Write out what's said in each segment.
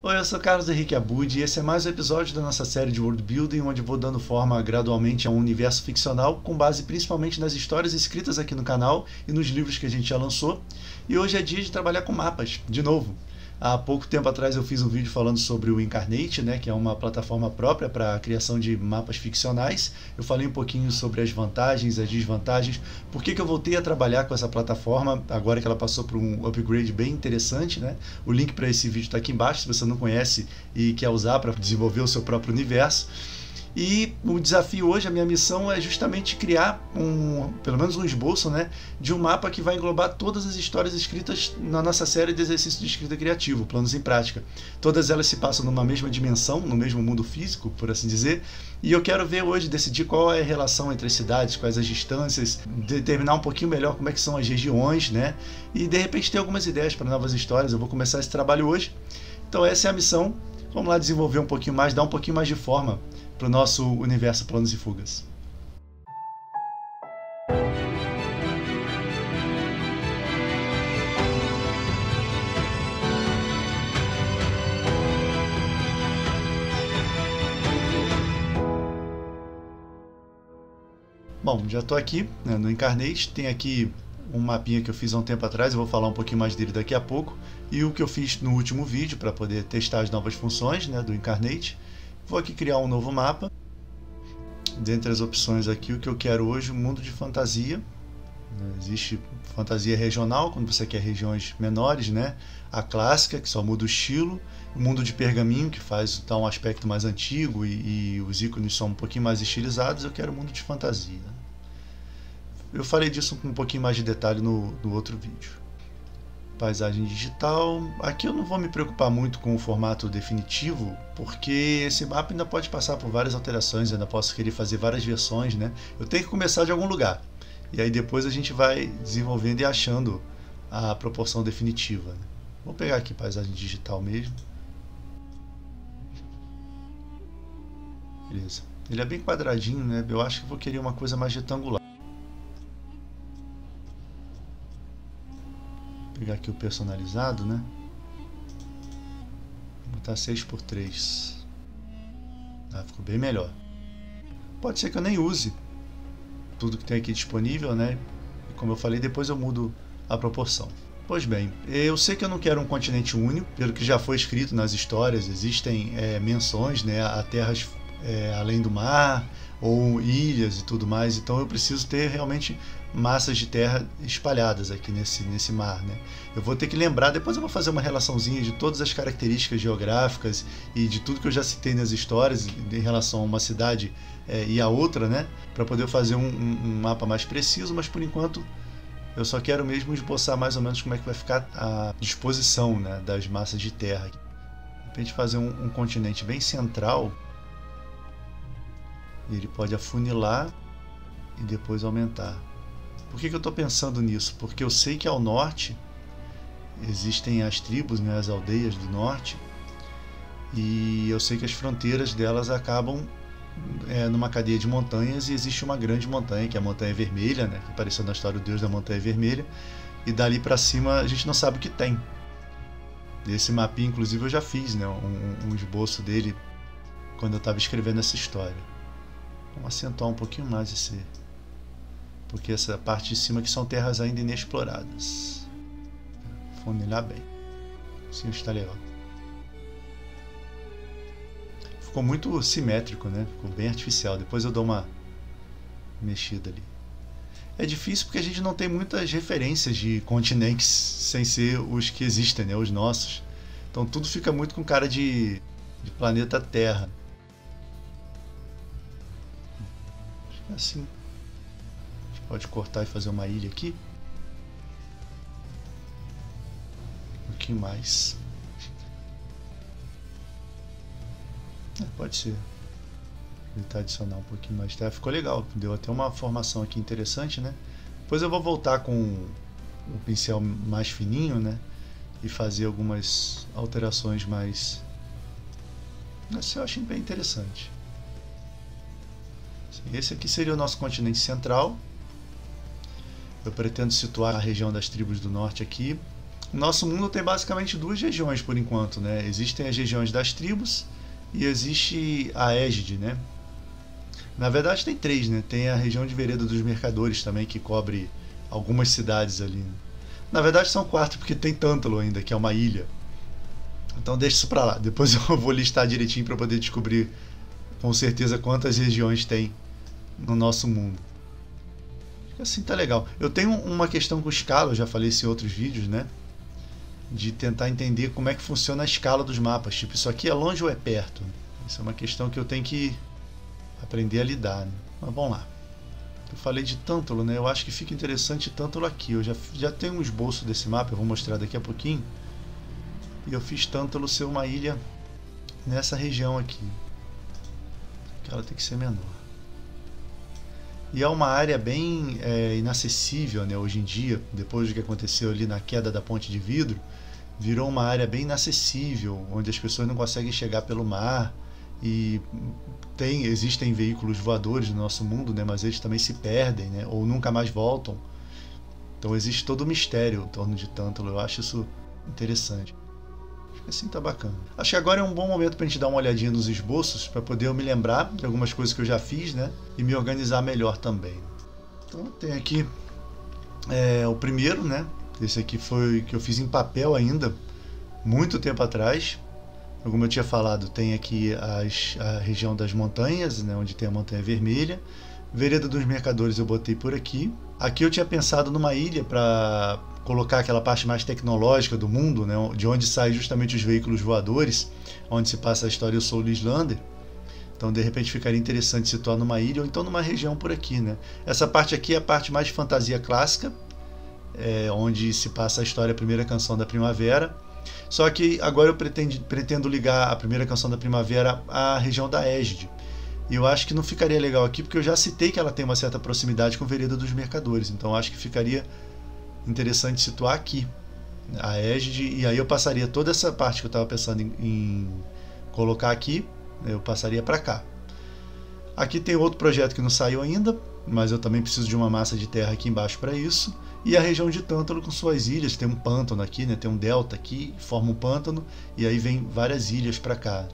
Oi, eu sou Carlos Henrique Abud e esse é mais um episódio da nossa série de World Building, onde vou dando forma gradualmente a um universo ficcional, com base principalmente nas histórias escritas aqui no canal e nos livros que a gente já lançou. E hoje é dia de trabalhar com mapas, de novo. Há pouco tempo atrás eu fiz um vídeo falando sobre o Inkarnate, que é uma plataforma própria para a criação de mapas ficcionais. Eu falei um pouquinho sobre as vantagens, as desvantagens, por que eu voltei a trabalhar com essa plataforma, agora que ela passou por um upgrade bem interessante, O link para esse vídeo está aqui embaixo, se você não conhece e quer usar para desenvolver o seu próprio universo. E o desafio hoje, a minha missão é justamente criar pelo menos um esboço, de um mapa que vai englobar todas as histórias escritas na nossa série de exercícios de escrita criativo, planos em prática. Todas elas se passam numa mesma dimensão, no mesmo mundo físico, por assim dizer, e eu quero ver hoje, decidir qual é a relação entre as cidades, quais as distâncias, determinar um pouquinho melhor como é que são as regiões, e de repente ter algumas ideias para novas histórias. Eu vou começar esse trabalho hoje, então essa é a missão. Vamos lá desenvolver um pouquinho mais, dar um pouquinho mais de forma para o nosso universo Planos e Fugas. Bom, já estou aqui no Inkarnate, tem aqui um mapinha que eu fiz há um tempo atrás, eu vou falar um pouquinho mais dele daqui a pouco, e o que eu fiz no último vídeo para poder testar as novas funções do Inkarnate. Vou aqui criar um novo mapa. Dentre as opções aqui, o que eu quero hoje, mundo de fantasia. Existe fantasia regional, quando você quer regiões menores, A clássica, que só muda o estilo. O mundo de pergaminho, que dá um aspecto mais antigo e os ícones são um pouquinho mais estilizados. Eu quero mundo de fantasia. Eu falei disso com um pouquinho mais de detalhe no outro vídeo. Paisagem digital. Aqui eu não vou me preocupar muito com o formato definitivo, porque esse mapa ainda pode passar por várias alterações, ainda posso querer fazer várias versões, Eu tenho que começar de algum lugar, e aí depois a gente vai desenvolvendo e achando a proporção definitiva. Vou pegar aqui paisagem digital mesmo. Beleza. Ele é bem quadradinho, Eu acho que vou querer uma coisa mais retangular. Vou pegar aqui o personalizado, Vou botar 6x3. Ficou bem melhor. Pode ser que eu nem use tudo que tem aqui disponível, E como eu falei, depois eu mudo a proporção. Pois bem, eu sei que eu não quero um continente único, pelo que já foi escrito nas histórias, existem menções, a terras além do mar, ou ilhas e tudo mais, então eu preciso ter realmente massas de terra espalhadas aqui nesse mar, Eu vou ter que lembrar, depois eu vou fazer uma relaçãozinha de todas as características geográficas e de tudo que eu já citei nas histórias em relação a uma cidade e a outra, para poder fazer um mapa mais preciso, mas por enquanto eu só quero mesmo esboçar mais ou menos como é que vai ficar a disposição, das massas de terra. De repente fazer um continente bem central. Ele pode afunilar e depois aumentar. Por que eu estou pensando nisso? Porque eu sei que ao norte existem as tribos, as aldeias do norte, e eu sei que as fronteiras delas acabam numa cadeia de montanhas, e existe uma grande montanha, que é a Montanha Vermelha, que apareceu na história do Deus da Montanha Vermelha, e dali para cima a gente não sabe o que tem. Esse mapinha, inclusive, eu já fiz um esboço dele quando eu estava escrevendo essa história. Vamos acentuar um pouquinho mais porque essa parte de cima aqui são terras ainda inexploradas. Funilar bem. Assim está legal. Ficou muito simétrico, Ficou bem artificial. Depois eu dou uma mexida ali. É difícil porque a gente não tem muitas referências de continentes sem ser os que existem, os nossos. Então tudo fica muito com cara de planeta Terra. Assim, a gente pode cortar e fazer uma ilha aqui, um pouquinho mais, pode ser, tentar adicionar um pouquinho mais de terra. Ficou legal, deu até uma formação aqui interessante, Depois eu vou voltar com o pincel mais fininho, e fazer algumas alterações mais, eu achei bem interessante. Esse aqui seria o nosso continente central. Eu pretendo situar a região das tribos do norte aqui. O nosso mundo tem basicamente duas regiões por enquanto, né? Existem as regiões das tribos e existe a Égide, né? Na verdade tem três, né? Tem a região de Vereda dos Mercadores também, que cobre algumas cidades ali, né? Na verdade são quatro, porque tem Tântalo ainda, que é uma ilha. Então deixa isso pra lá. Depois eu vou listar direitinho para poder descobrir com certeza quantas regiões tem no nosso mundo. Assim tá legal. Eu tenho uma questão com escala, eu já falei isso em outros vídeos, né? De tentar entender como é que funciona a escala dos mapas. Tipo, isso aqui é longe ou é perto? Isso é uma questão que eu tenho que aprender a lidar, né? Mas vamos lá. Eu falei de Tântalo, né? Eu acho que fica interessante Tântalo aqui. Eu já tenho um esboço desse mapa, eu vou mostrar daqui a pouquinho. E eu fiz Tântalo ser uma ilha nessa região aqui. Que ela tem que ser menor. E é uma área bem inacessível, né? Hoje em dia, depois do que aconteceu ali na queda da ponte de vidro, virou uma área bem inacessível, onde as pessoas não conseguem chegar pelo mar. E existem veículos voadores no nosso mundo, né? Mas eles também se perdem, né? Ou nunca mais voltam. Então existe todo um mistério em torno de Tântalo. Eu acho isso interessante. Assim tá bacana. Acho que agora é um bom momento pra gente dar uma olhadinha nos esboços, para poder eu me lembrar de algumas coisas que eu já fiz, né? E me organizar melhor também. Então tem aqui o primeiro, né? Esse aqui foi que eu fiz em papel ainda, muito tempo atrás. Como eu tinha falado, tem aqui a região das montanhas, né? Onde tem a Montanha Vermelha. Vereda dos Mercadores eu botei por aqui. Aqui eu tinha pensado numa ilha para colocar aquela parte mais tecnológica do mundo, né, de onde saem justamente os veículos voadores, onde se passa a história Eu Sou o Islander. Então de repente ficaria interessante situar numa ilha ou então numa região por aqui, né? Essa parte aqui é a parte mais de fantasia clássica, onde se passa a história A Primeira Canção da Primavera. Só que agora eu pretendo ligar a Primeira Canção da Primavera à região da Égide. E eu acho que não ficaria legal aqui, porque eu já citei que ela tem uma certa proximidade com Vereda dos Mercadores. Então eu acho que ficaria interessante situar aqui a Égide, e aí eu passaria toda essa parte que eu estava pensando em colocar aqui, eu passaria para cá. Aqui tem outro projeto que não saiu ainda, mas eu também preciso de uma massa de terra aqui embaixo para isso. E a região de Tântalo com suas ilhas, tem um pântano aqui, né? Tem um delta aqui, forma um pântano, e aí vem várias ilhas para cá.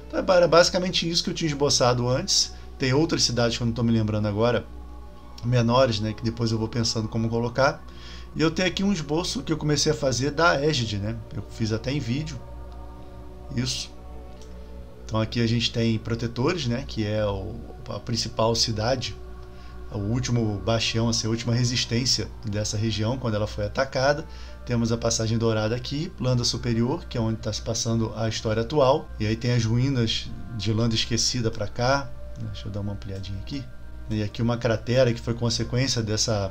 Então é basicamente isso que eu tinha esboçado antes. Tem outras cidades que eu não estou me lembrando agora, menores, né? Que depois eu vou pensando como colocar. E eu tenho aqui um esboço que eu comecei a fazer da Égide, né? Eu fiz até em vídeo. Isso. Então aqui a gente tem Protetores, né? Que é a principal cidade, o último bastião, assim, a última resistência dessa região quando ela foi atacada. Temos a Passagem Dourada aqui, Landa Superior, que é onde está se passando a história atual. E aí tem as ruínas de Landa Esquecida para cá. Deixa eu dar uma ampliadinha aqui. E aqui uma cratera que foi consequência dessa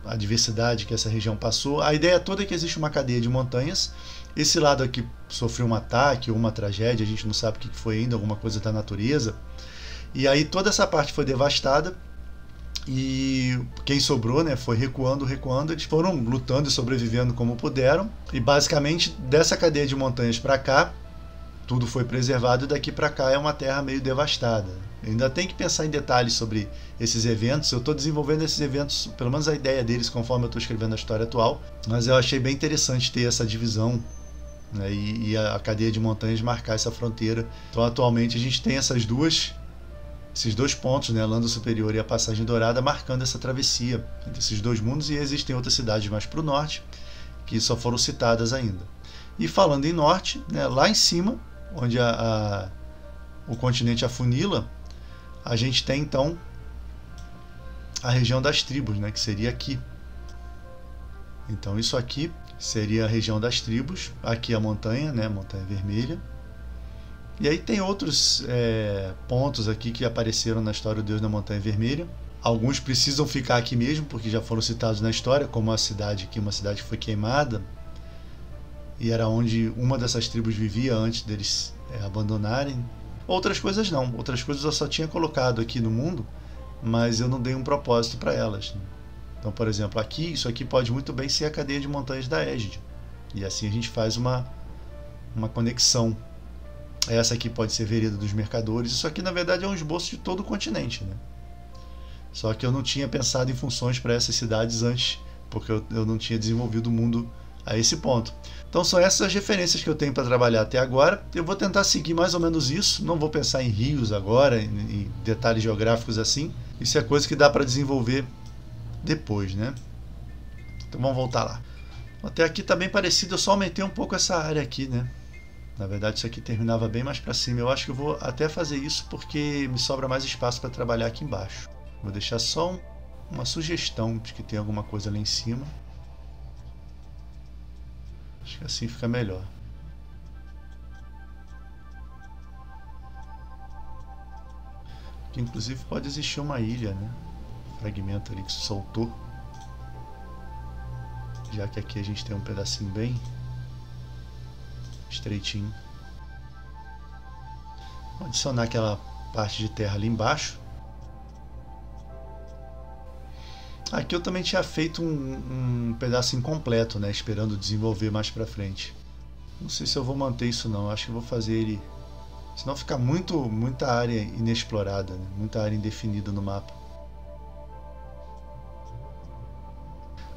adversidade que essa região passou. A ideia toda é que existe uma cadeia de montanhas. Esse lado aqui sofreu um ataque ou uma tragédia, a gente não sabe o que foi ainda, alguma coisa da natureza. E aí toda essa parte foi devastada e quem sobrou, né, foi recuando, eles foram lutando e sobrevivendo como puderam. E basicamente dessa cadeia de montanhas para cá, tudo foi preservado, e daqui para cá é uma terra meio devastada. Ainda tem que pensar em detalhes sobre esses eventos. Eu estou desenvolvendo esses eventos, pelo menos a ideia deles, conforme eu estou escrevendo a história atual. Mas eu achei bem interessante ter essa divisão, né, e a cadeia de montanhas marcar essa fronteira. Então atualmente a gente tem esses dois pontos, né, a Landa Superior e a Passagem Dourada, marcando essa travessia entre esses dois mundos. E existem outras cidades mais para o norte que só foram citadas ainda. E falando em norte, né, lá em cima, onde o continente afunila, a gente tem então a região das tribos, né, que seria aqui. Então isso aqui seria a região das tribos, aqui a montanha, né, Montanha Vermelha. E aí tem outros pontos aqui que apareceram na história do Deus da Montanha Vermelha. Alguns precisam ficar aqui mesmo, porque já foram citados na história, como a cidade aqui, uma cidade que foi queimada, e era onde uma dessas tribos vivia antes deles abandonarem. Outras coisas não, outras coisas eu só tinha colocado aqui no mundo, mas eu não dei um propósito para elas. Então, por exemplo, aqui, isso aqui pode muito bem ser a cadeia de montanhas da Égide, e assim a gente faz uma conexão. Essa aqui pode ser Vereda dos Mercadores. Isso aqui na verdade é um esboço de todo o continente, né? Só que eu não tinha pensado em funções para essas cidades antes, porque eu não tinha desenvolvido o mundo a esse ponto. Então são essas as referências que eu tenho para trabalhar até agora. Eu vou tentar seguir mais ou menos isso, não vou pensar em rios agora, em detalhes geográficos assim. Isso é coisa que dá para desenvolver depois, né? Então vamos voltar lá. Até aqui está bem parecido, eu só aumentei um pouco essa área aqui, né? Na verdade isso aqui terminava bem mais para cima. Eu acho que eu vou até fazer isso porque me sobra mais espaço para trabalhar aqui embaixo. Vou deixar só uma sugestão de que tem alguma coisa lá em cima. Acho que assim fica melhor. Aqui, inclusive pode existir uma ilha, né? Fragmento ali que se soltou. Já que aqui a gente tem um pedacinho bem estreitinho. Vou adicionar aquela parte de terra ali embaixo. Aqui eu também tinha feito um pedaço incompleto, né? Esperando desenvolver mais pra frente. Não sei se eu vou manter isso não. Acho que eu vou fazer ele... Senão fica muita área inexplorada, né? Muita área indefinida no mapa.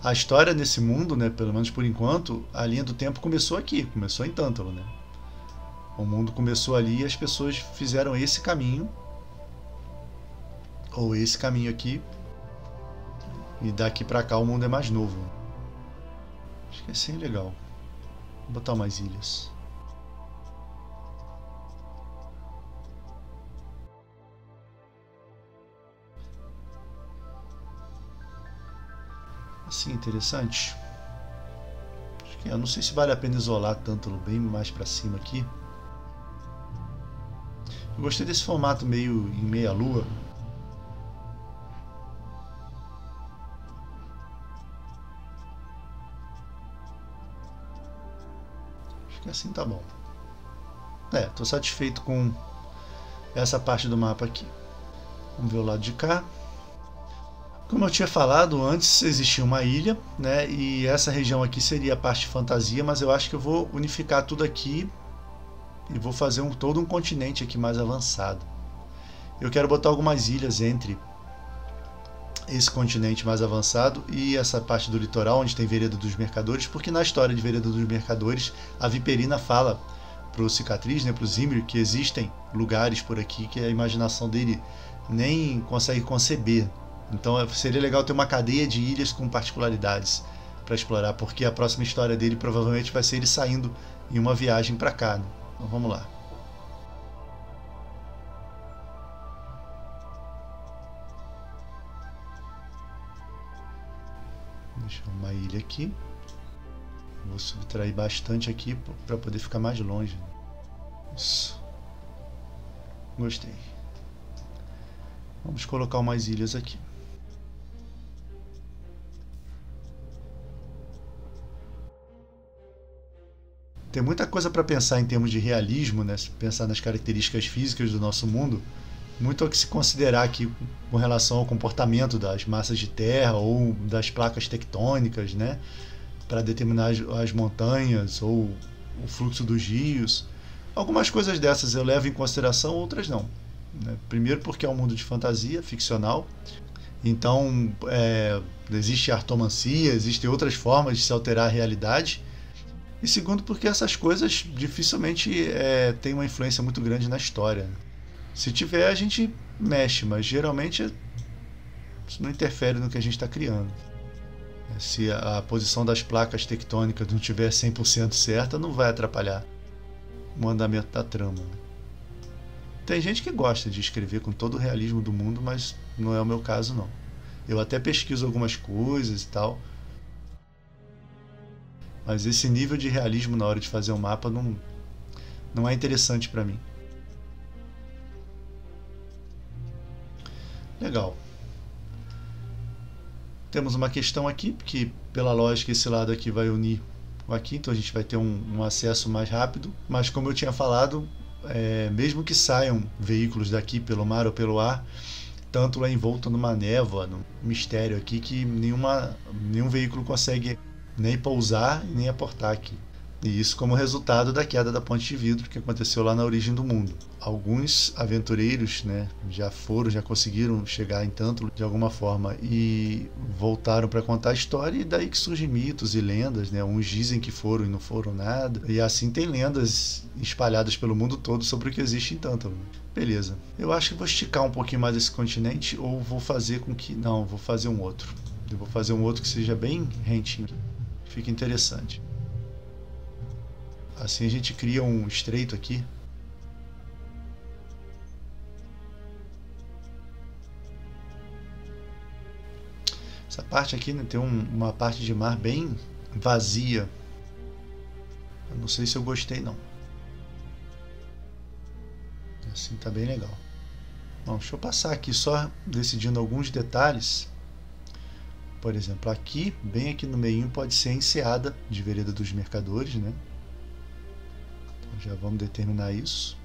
A história nesse mundo, né? Pelo menos por enquanto, a linha do tempo começou aqui. Começou em Tântalo, né? O mundo começou ali e as pessoas fizeram esse caminho. Ou esse caminho aqui. E daqui pra cá o mundo é mais novo. Acho que é assim legal. Vou botar mais ilhas. Assim, interessante. Acho que, eu não sei se vale a pena isolar Tântalo bem mais pra cima aqui. Eu gostei desse formato meio em meia lua. E assim tá bom. Tô satisfeito com essa parte do mapa aqui. Vamos ver o lado de cá. Como eu tinha falado antes, existia uma ilha, né? E essa região aqui seria a parte de fantasia, mas eu acho que eu vou unificar tudo aqui e vou fazer todo um continente aqui mais avançado. Eu quero botar algumas ilhas entre esse continente mais avançado e essa parte do litoral onde tem Vereda dos Mercadores, porque na história de Vereda dos Mercadores a Viperina fala pro Cicatriz, né, pro Zimri, que existem lugares por aqui que a imaginação dele nem consegue conceber. Então seria legal ter uma cadeia de ilhas com particularidades para explorar, porque a próxima história dele provavelmente vai ser ele saindo em uma viagem para cá, né? Então vamos lá. Deixar uma ilha aqui. Vou subtrair bastante aqui para poder ficar mais longe. Isso. Gostei. Vamos colocar umas ilhas aqui. Tem muita coisa para pensar em termos de realismo, né? Pensar nas características físicas do nosso mundo. Muito ao que se considerar aqui com relação ao comportamento das massas de terra ou das placas tectônicas, né? Para determinar as montanhas ou o fluxo dos rios. Algumas coisas dessas eu levo em consideração, outras não, né? Primeiro porque é um mundo de fantasia, ficcional. Então existe artomancia, existem outras formas de se alterar a realidade. E segundo porque essas coisas dificilmente têm uma influência muito grande na história. Se tiver, a gente mexe, mas geralmente isso não interfere no que a gente está criando. Se a posição das placas tectônicas não estiver 100% certa, não vai atrapalhar o andamento da trama. Tem gente que gosta de escrever com todo o realismo do mundo, mas não é o meu caso não. Eu até pesquiso algumas coisas e tal, mas esse nível de realismo na hora de fazer um mapa não é interessante para mim. Legal. Temos uma questão aqui, porque pela lógica esse lado aqui vai unir com aqui, então a gente vai ter um acesso mais rápido. Mas como eu tinha falado, mesmo que saiam veículos daqui pelo mar ou pelo ar, tanto é envolto numa névoa, num mistério aqui, que nenhum veículo consegue nem pousar e nem aportar aqui. E isso como resultado da queda da ponte de vidro que aconteceu lá na origem do mundo. Alguns aventureiros, né, já conseguiram chegar em Tântalo de alguma forma e voltaram para contar a história, e daí que surgem mitos e lendas, né? Uns dizem que foram e não foram nada. E assim tem lendas espalhadas pelo mundo todo sobre o que existe em Tântalo. Beleza. Eu acho que vou esticar um pouquinho mais esse continente, ou vou fazer com que... Não, vou fazer um outro. Eu vou fazer um outro que seja bem rentinho. Fica interessante. Assim a gente cria um estreito aqui. Essa parte aqui, né, tem uma parte de mar bem vazia. Eu não sei se eu gostei não. Assim tá bem legal. Bom, deixa eu passar aqui só decidindo alguns detalhes. Por exemplo, aqui, bem aqui no meio, pode ser a enseada de Vereda dos Mercadores, né? Então já vamos determinar isso.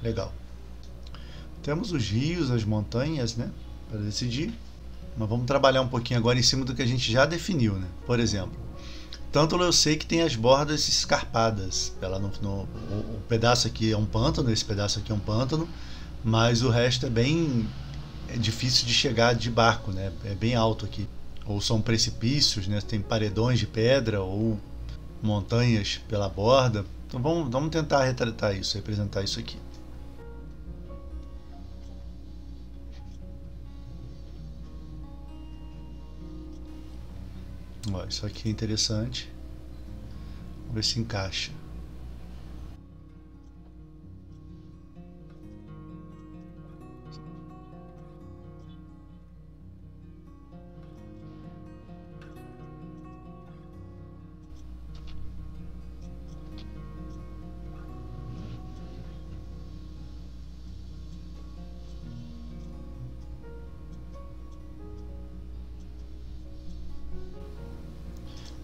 Legal. Temos os rios, as montanhas, né, para decidir. Mas vamos trabalhar um pouquinho agora em cima do que a gente já definiu, né? Por exemplo, Tântalo eu sei que tem as bordas escarpadas. O pedaço aqui é um pântano, esse pedaço aqui é um pântano, mas o resto é difícil de chegar de barco, né? É bem alto aqui. Ou são precipícios, né? Tem paredões de pedra ou montanhas pela borda. Então vamos tentar retratar isso, representar isso aqui. Ó, isso aqui é interessante. Vamos ver se encaixa.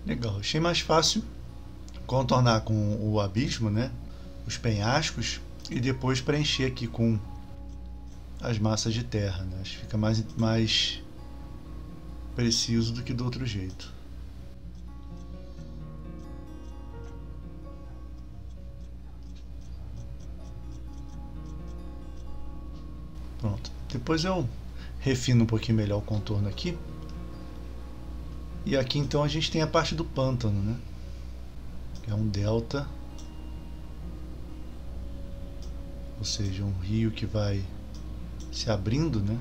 Legal, achei mais fácil contornar com o abismo, né? Os penhascos, e depois preencher aqui com as massas de terra, né? Acho que fica mais preciso do que do outro jeito. Pronto. Depois eu refino um pouquinho melhor o contorno aqui. E aqui então a gente tem a parte do pântano, né? Que é um delta, ou seja, um rio que vai se abrindo, né?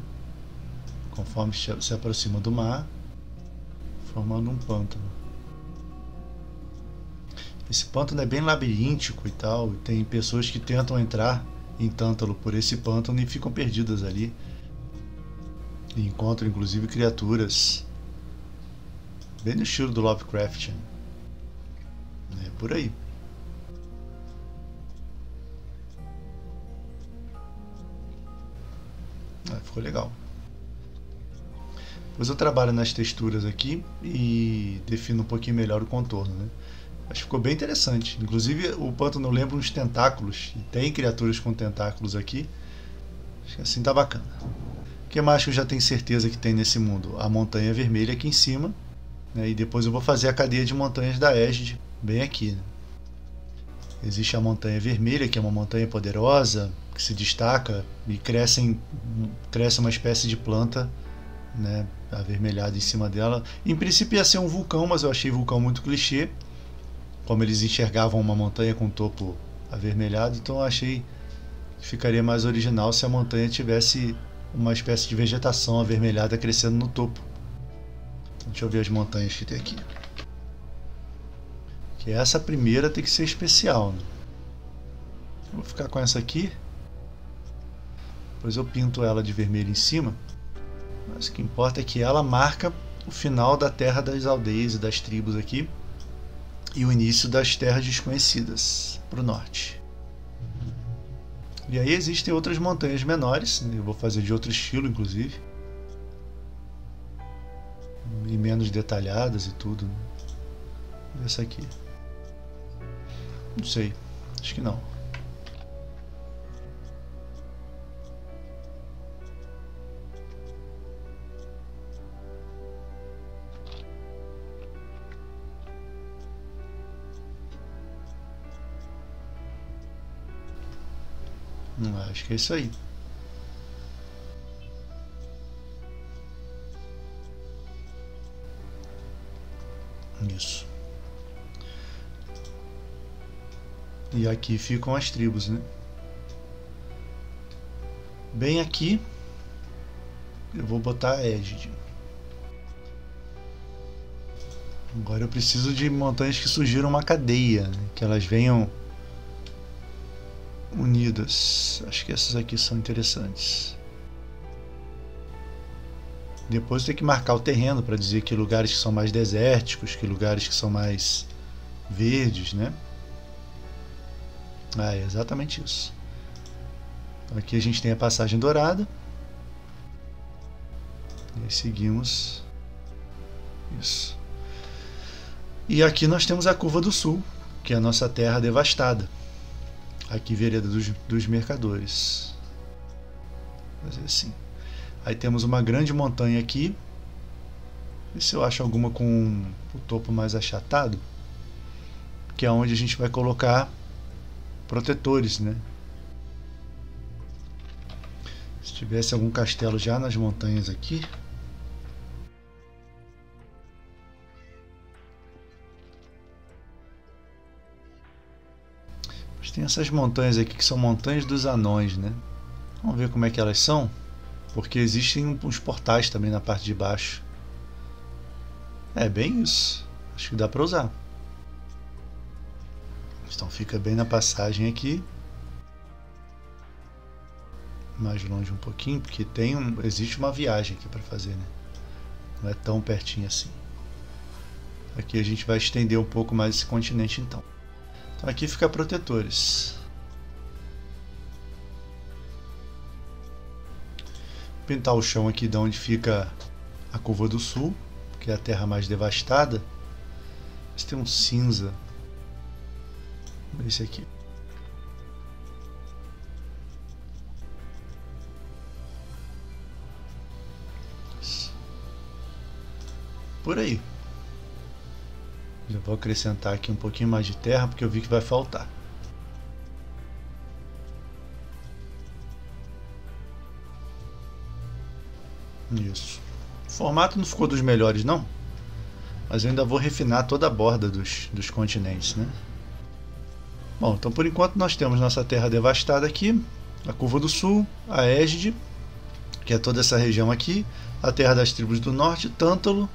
Conforme se aproxima do mar, formando um pântano. Esse pântano é bem labiríntico e tal, tem pessoas que tentam entrar em Tântalo por esse pântano e ficam perdidas ali. E encontram inclusive criaturas bem no estilo do Lovecraft. É por aí. Ficou legal. Depois eu trabalho nas texturas aqui e defino um pouquinho melhor o contorno, né? Acho que ficou bem interessante. Inclusive o pântano lembra uns tentáculos, e tem criaturas com tentáculos aqui. Acho que assim tá bacana. O que mais que eu já tenho certeza que tem nesse mundo? A montanha vermelha aqui em cima, né? E depois eu vou fazer a cadeia de montanhas da Égide bem aqui, né? Existe a montanha vermelha, que é uma montanha poderosa, que se destaca e cresce uma espécie de planta, né, avermelhada em cima dela. Em princípio ia ser um vulcão, mas eu achei vulcão muito clichê, como eles enxergavam uma montanha com topo avermelhado, então eu achei que ficaria mais original se a montanha tivesse uma espécie de vegetação avermelhada crescendo no topo. Então, deixa eu ver as montanhas que tem aqui. Que essa primeira tem que ser especial, né? Vou ficar com essa aqui. Depois eu pinto ela de vermelho em cima. Mas o que importa é que ela marca o final da terra das aldeias e das tribos aqui, e o início das terras desconhecidas para o norte. E aí existem outras montanhas menores, né? Eu vou fazer de outro estilo, inclusive, e menos detalhadas e tudo, né? Essa aqui, não sei, acho que não. Acho que é isso aí. Isso. E aqui ficam as tribos, né? Bem aqui eu vou botar a égide. Agora eu preciso de montanhas que surgiram uma cadeia, né? Que elas venham unidas. Acho que essas aqui são interessantes. Depois tem que marcar o terreno para dizer que lugares que são mais desérticos, que lugares que são mais verdes, né? Ah, é exatamente isso. Então aqui a gente tem a passagem dourada. E aí seguimos. Isso. E aqui nós temos a Curva do Sul, que é a nossa terra devastada. Aqui, Vereda dos Mercadores. Vou fazer assim. Aí temos uma grande montanha aqui. Vê se eu acho alguma com o topo mais achatado. Que é onde a gente vai colocar protetores, né? Se tivesse algum castelo já nas montanhas aqui. Mas tem essas montanhas aqui que são montanhas dos anões, né? Vamos ver como é que elas são. Porque existem uns portais também na parte de baixo. É bem isso. Acho que dá para usar. Então fica bem na passagem aqui. Mais longe um pouquinho, porque existe uma viagem aqui para fazer, né? Não é tão pertinho assim. Aqui a gente vai estender um pouco mais esse continente então. Então aqui fica protetores. Pintar o chão aqui de onde fica a Curva do Sul, que é a terra mais devastada. Mas tem um cinza. Esse aqui. Por aí. Já vou acrescentar aqui um pouquinho mais de terra, porque eu vi que vai faltar. Isso. O formato não ficou dos melhores não, mas eu ainda vou refinar toda a borda dos continentes, né? Bom, então por enquanto nós temos nossa terra devastada aqui, a Curva do Sul, a Égide, que é toda essa região aqui, a terra das tribos do norte, Tântalo.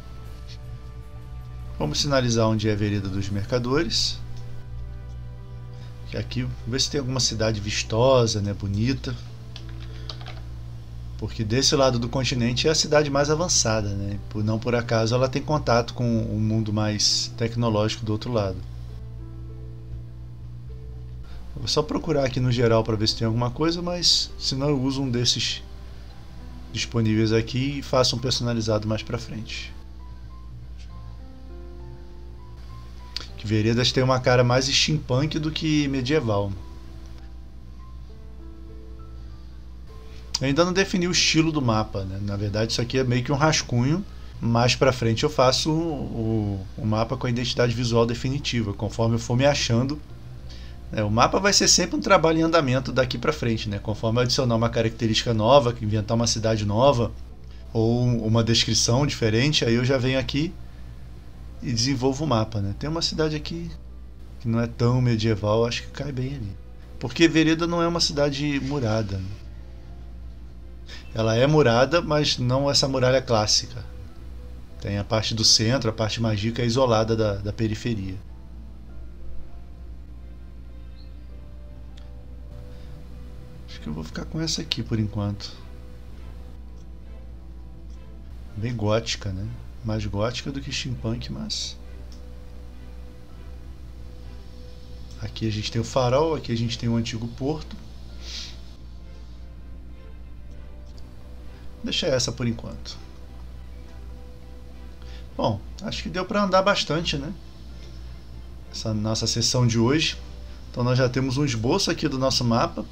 Vamos sinalizar onde é a Vereda dos Mercadores. Que aqui, ver se tem alguma cidade vistosa, né, bonita. Porque desse lado do continente é a cidade mais avançada, né? Não por acaso ela tem contato com o mundo mais tecnológico do outro lado. Vou só procurar aqui no geral para ver se tem alguma coisa, mas se não eu uso um desses disponíveis aqui e faço um personalizado mais para frente. Que Veredas tem uma cara mais steampunk do que medieval. Eu ainda não defini o estilo do mapa, né? Na verdade isso aqui é meio que um rascunho. Mais pra frente eu faço o mapa com a identidade visual definitiva, conforme eu for me achando. O mapa vai ser sempre um trabalho em andamento daqui pra frente, né? Conforme eu adicionar uma característica nova, inventar uma cidade nova ou uma descrição diferente, aí eu já venho aqui e desenvolvo o mapa, né? Tem uma cidade aqui que não é tão medieval, acho que cai bem ali. Porque Vereda não é uma cidade murada, né? Ela é murada, mas não essa muralha clássica. Tem a parte do centro, a parte mais rica é isolada da periferia. Acho que eu vou ficar com essa aqui por enquanto. Bem gótica, né? Mais gótica do que steampunk, mas... Aqui a gente tem o farol, aqui a gente tem o antigo porto. Deixa essa por enquanto. Bom, acho que deu para andar bastante, né? Essa nossa sessão de hoje. Então nós já temos um esboço aqui do nosso mapa.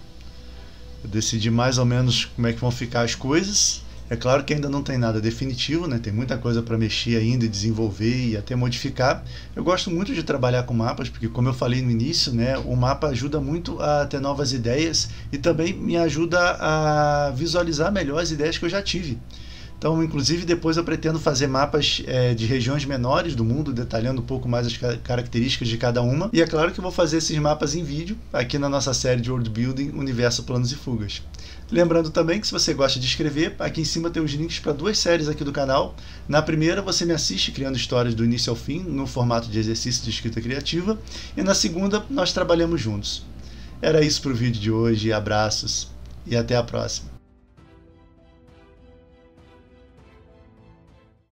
Eu decidi mais ou menos como é que vão ficar as coisas. É claro que ainda não tem nada definitivo, né? Tem muita coisa para mexer ainda e desenvolver e até modificar. Eu gosto muito de trabalhar com mapas, porque como eu falei no início, né, o mapa ajuda muito a ter novas ideias e também me ajuda a visualizar melhor as ideias que eu já tive. Então, inclusive, depois eu pretendo fazer mapas de regiões menores do mundo, detalhando um pouco mais as características de cada uma. E é claro que eu vou fazer esses mapas em vídeo, aqui na nossa série de World Building, Universo, Planos e Fugas. Lembrando também que se você gosta de escrever, aqui em cima tem os links para 2 séries aqui do canal. Na primeira, você me assiste criando histórias do início ao fim, no formato de exercício de escrita criativa. E na segunda, nós trabalhamos juntos. Era isso para o vídeo de hoje, abraços e até a próxima.